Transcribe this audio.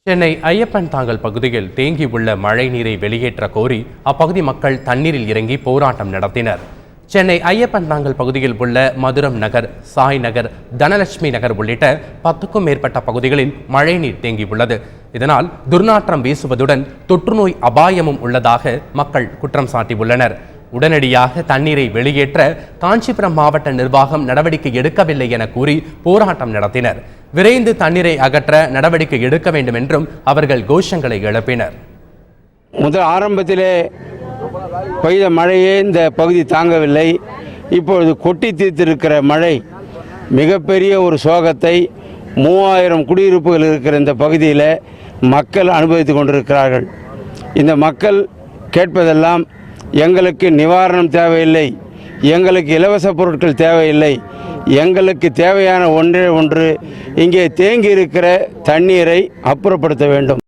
சென்னை ஐயப்பன் தாங்கல் பகுதியில் தேங்கியுள்ள மழைநீரை வெளியேற்ற கோரி அப்பகுதி மக்கள் தண்ணீரில் இறங்கி போராட்டம் நடத்தினர். சென்னை ஐயப்பன் தாங்கல் பகுதியில் உள்ள மதுரம் நகர், சாய் நகர், தனலட்சுமி நகர் உள்ளிட்ட 10க்கும் மேற்பட்ட பகுதிகளில் மழைநீர் தேங்கியுள்ளது. இதனால் துர்நாற்றம் வீசுவதுடன் தொற்றுநோய் அபாயமும் உள்ளதாக மக்கள் குற்றம் சாட்டியுள்ளனர். உடனடியாக தண்ணீரை வெளியேற்ற காஞ்சிபுரம் மாவட்ட நிர்வாகம் நடவடிக்கை எடுக்கவில்லை என கூறி போராட்டம் நடத்தினர். விரைந்து தண்ணீரை அகற்ற நடவடிக்கை எடுக்க வேண்டும் என்றும் அவர்கள் கோஷங்களை எழுப்பினர். முதல் ஆரம்பத்திலே பெய்த மழையே இந்த பகுதி தாங்கவில்லை. இப்பொழுது கொட்டி தீர்த்திருக்கிற மழை மிகப்பெரிய ஒரு சோகத்தை 3000 குடியிருப்புகள் இருக்கிற இந்த பகுதியில் மக்கள் அனுபவித்து கொண்டிருக்கிறார்கள். இந்த மக்கள் கேட்பதெல்லாம், எங்களுக்கு நிவாரணம் தேவையில்லை, எங்களுக்கு இலவச பொருட்கள் தேவையில்லை, எங்களுக்கு தேவையான ஒன்றே ஒன்று, இங்கே தேங்கி இருக்கிற தண்ணீரை அப்புறப்படுத்த வேண்டும்.